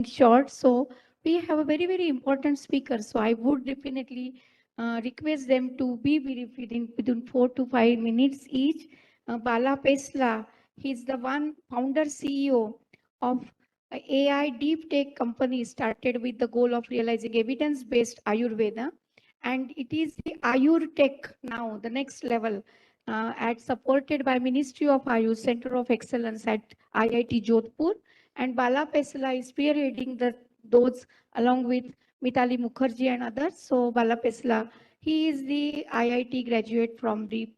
short. So we have a very, very important speaker. So I would definitely request them to be brief within 4 to 5 minutes each. Bala Pesala, he's the one founder CEO of AI deep tech company started with the goal of realizing evidence-based Ayurveda. And it is the Ayur tech now, the next level, supported by Ministry of Ayush Center of Excellence at IIT Jodhpur, and Bala Pesala is spearheading those along with Mitali Mukherjee and others. So Bala Pesala, he is the IIT graduate from the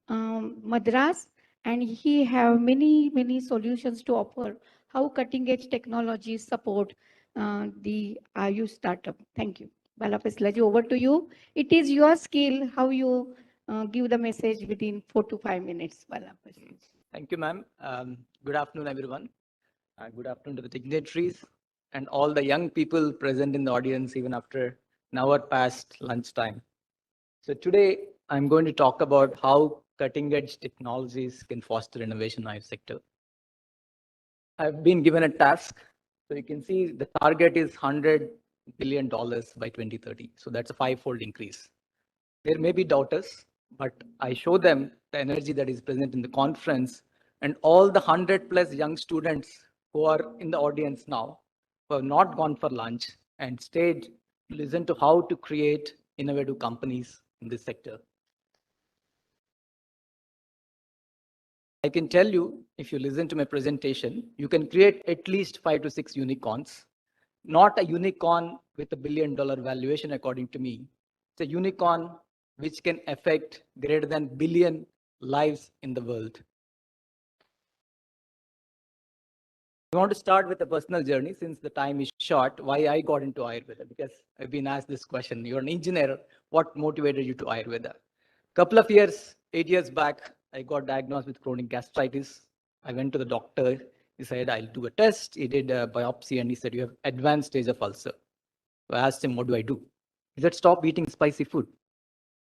Madras, and he have many solutions to offer how cutting edge technologies support the Ayush startup. Thank you. Bala Pesala, over to you. It is your skill how you give the message within 4 to 5 minutes. Bala Pesala. Thank you, ma'am. Good afternoon, everyone. Good afternoon to the dignitaries and all the young people present in the audience, even after an hour past lunchtime. So today, I'm going to talk about how cutting-edge technologies can foster innovation in our sector. I've been given a task. So you can see the target is $100 billion by 2030. So that's a five-fold increase. There may be doubters, but I show them the energy that is present in the conference and all the 100+ young students who are in the audience now, who have not gone for lunch and stayed to listen to how to create innovative companies in this sector. I can tell you, if you listen to my presentation, you can create at least 5 to 6 unicorns. Not a unicorn with $1 billion valuation, according to me. It's a unicorn which can affect greater than billion lives in the world. I want to start with a personal journey since the time is short, why I got into Ayurveda, because I've been asked this question. You're an engineer, what motivated you to Ayurveda? Couple of years, 8 years back, I got diagnosed with chronic gastritis. I went to the doctor. He said, I'll do a test. He did a biopsy and he said, you have advanced stage of ulcer. So I asked him, what do I do? He said, stop eating spicy food.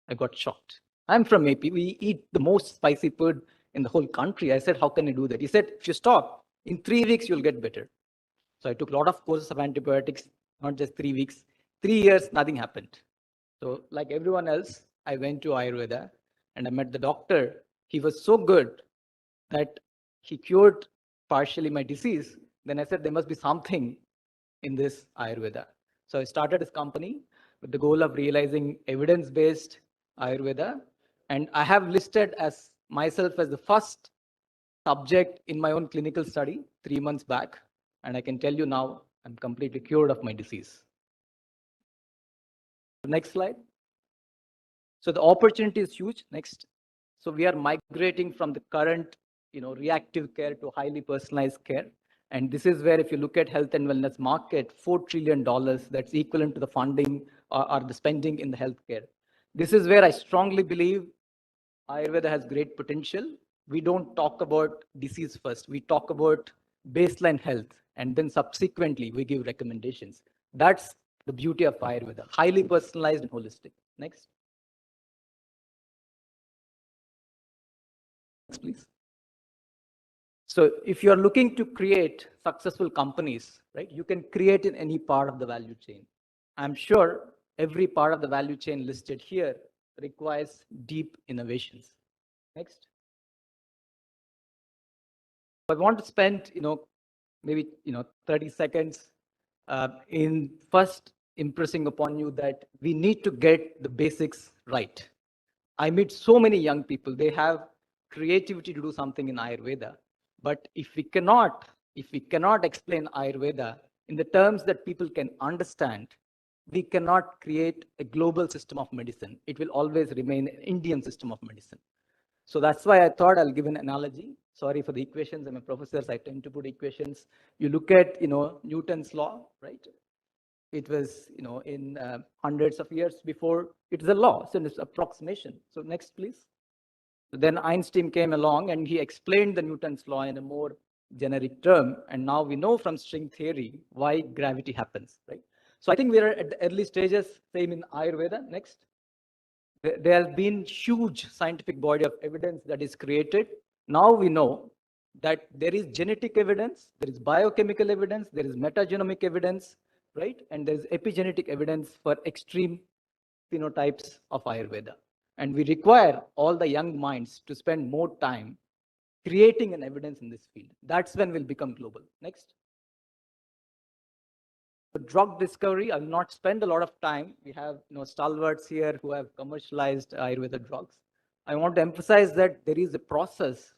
I got shocked. I'm from AP. We eat the most spicy food in the whole country. I said, how can I do that? He said, if you stop, in 3 weeks, you'll get better. So I took a lot of courses of antibiotics, not just 3 weeks. 3 years, nothing happened. So like everyone else, I went to Ayurveda and I met the doctor. He was so good that he cured partially my disease. Then I said, there must be something in this Ayurveda. So I started this company with the goal of realizing evidence-based Ayurveda. And I have listed as myself as the first subject in my own clinical study 3 months back. And I can tell you now, I'm completely cured of my disease. Next slide. So the opportunity is huge. Next. So we are migrating from the current, reactive care to highly personalized care. And this is where, if you look at health and wellness market, $4 trillion, that's equivalent to the funding or the spending in the healthcare. This is where I strongly believe Ayurveda has great potential. We don't talk about disease first. We talk about baseline health, and then subsequently we give recommendations. That's the beauty of Ayurveda, highly personalized and holistic. Next. Next, please. So if you're looking to create successful companies, right, you can create in any part of the value chain. I'm sure every part of the value chain listed here requires deep innovations. Next. I want to spend, maybe 30 seconds in first impressing upon you that we need to get the basics right. I meet so many young people, they have creativity to do something in Ayurveda. But if we cannot explain Ayurveda in the terms that people can understand, we cannot create a global system of medicine. It will always remain an Indian system of medicine. So that's why I thought I'll give an analogy. Sorry for the equations. I'm a professor, so I tend to put equations. You look at, Newton's law, right? It was, in hundreds of years before it is a law, so it's approximation. So next, please. So then Einstein came along and he explained the Newton's law in a more generic term. And now we know from string theory why gravity happens, right? So I think we're at the early stages, same in Ayurveda. Next. There has been huge scientific body of evidence that is created. Now we know that there is genetic evidence, there is biochemical evidence, there is metagenomic evidence, right? And there is epigenetic evidence for extreme phenotypes of Ayurveda. And we require all the young minds to spend more time creating an evidence in this field. That's when we'll become global. Next. Drug discovery, I'll not spend a lot of time. We have stalwarts here who have commercialized Ayurveda drugs. I want to emphasize that there is a process,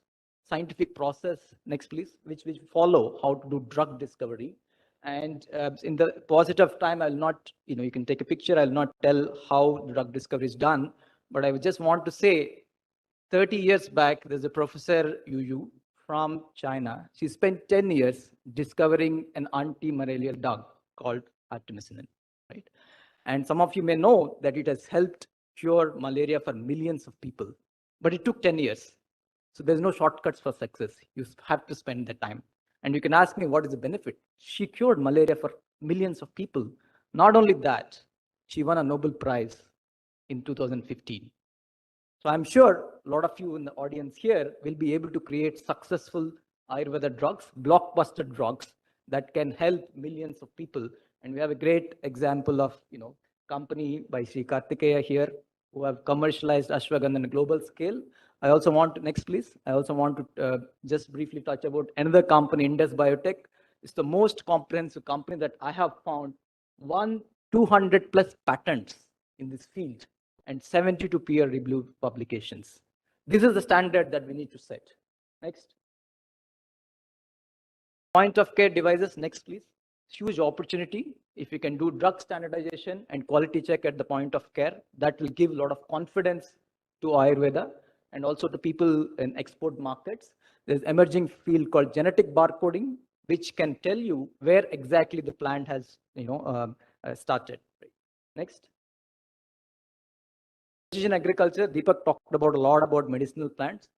scientific process, next please, which follow how to do drug discovery. And in the positive time, I'll not, you can take a picture, I'll not tell how drug discovery is done, but I just want to say 30 years back, there's a professor, Yu from China. She spent 10 years discovering an anti-malarial drug called artemisinin, right? And some of you may know that it has helped cure malaria for millions of people, but it took 10 years. So there's no shortcuts for success. You have to spend the time. And you can ask me, what is the benefit? She cured malaria for millions of people. Not only that, she won a Nobel Prize in 2015. So I'm sure a lot of you in the audience here will be able to create successful Ayurveda drugs, blockbuster drugs that can help millions of people. And we have a great example of, company by Sri Kartikeya here who have commercialized ashwagandha on a global scale. I also want to, next please, I also want to just briefly touch about another company, Indus Biotech. It's the most comprehensive company that I have found, 200 plus patents in this field and 72 peer-reviewed publications. This is the standard that we need to set. Next. Point of care devices, next please. Huge opportunity. If you can do drug standardization and quality check at the point of care, that will give a lot of confidence to Ayurveda and also to people in export markets. There's emerging field called genetic barcoding, which can tell you where exactly the plant has started. Next. Precision agriculture, Deepak talked about a lot about medicinal plants.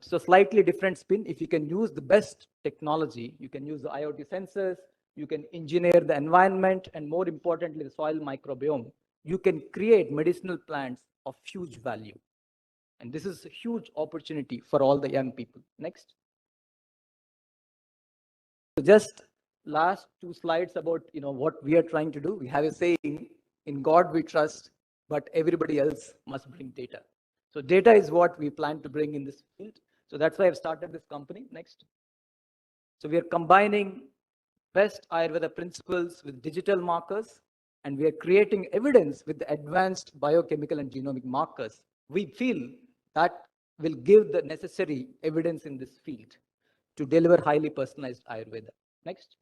So slightly different spin. If you can use the best technology, you can use the IoT sensors, you can engineer the environment, and more importantly, the soil microbiome, you can create medicinal plants of huge value. And this is a huge opportunity for all the young people. Next. So just last two slides about what we are trying to do. We have a saying, in God we trust, but everybody else must bring data. So data is what we plan to bring in this field. So that's why I've started this company. Next. So we are combining best Ayurveda principles with digital markers, and we are creating evidence with the advanced biochemical and genomic markers. We feel that will give the necessary evidence in this field to deliver highly personalized Ayurveda. Next.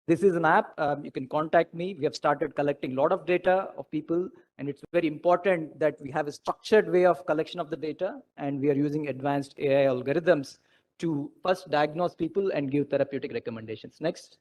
This is an app. You can contact me. We have started collecting a lot of data of people, and it's very important that we have a structured way of collection of the data, and we are using advanced AI algorithms to first diagnose people and give therapeutic recommendations. Next.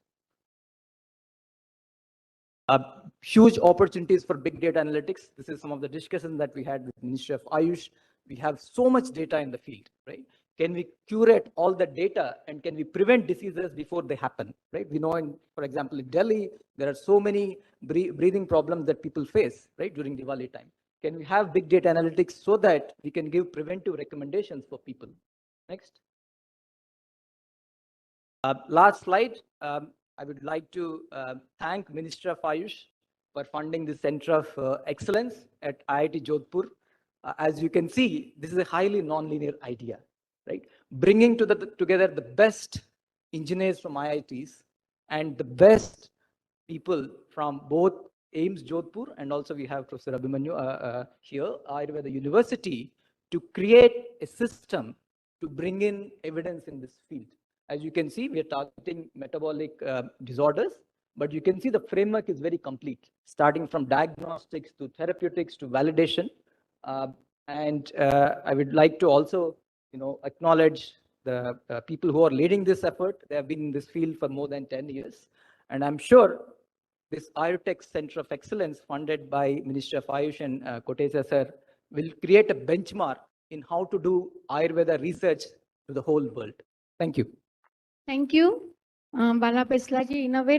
Huge opportunities for big data analytics. This is some of the discussion that we had with Ministry of Ayush. We have so much data in the field, right? Can we curate all the data and can we prevent diseases before they happen, right? We know, for example, in Delhi, there are so many breathing problems that people face, right, during Diwali time. Can we have big data analytics so that we can give preventive recommendations for people? Next. Last slide. I would like to thank Minister of Ayush for funding the Center of Excellence at IIT Jodhpur. As you can see, this is a highly non-linear idea, right? Bringing together the best engineers from IITs and the best people from both AIMS Jodhpur and also we have Professor Abhimanyu here, Ayurveda University, to create a system to bring in evidence in this field. As you can see, we are targeting metabolic disorders, but you can see the framework is very complete, starting from diagnostics to therapeutics to validation. I would like to also, acknowledge the people who are leading this effort. They have been in this field for more than 10 years. And I'm sure this Ayurtech Center of Excellence funded by Ministry of Ayush and Kotecha sir will create a benchmark in how to do Ayurveda research to the whole world. Thank you. Thank you, Bala Pesala ji. In a very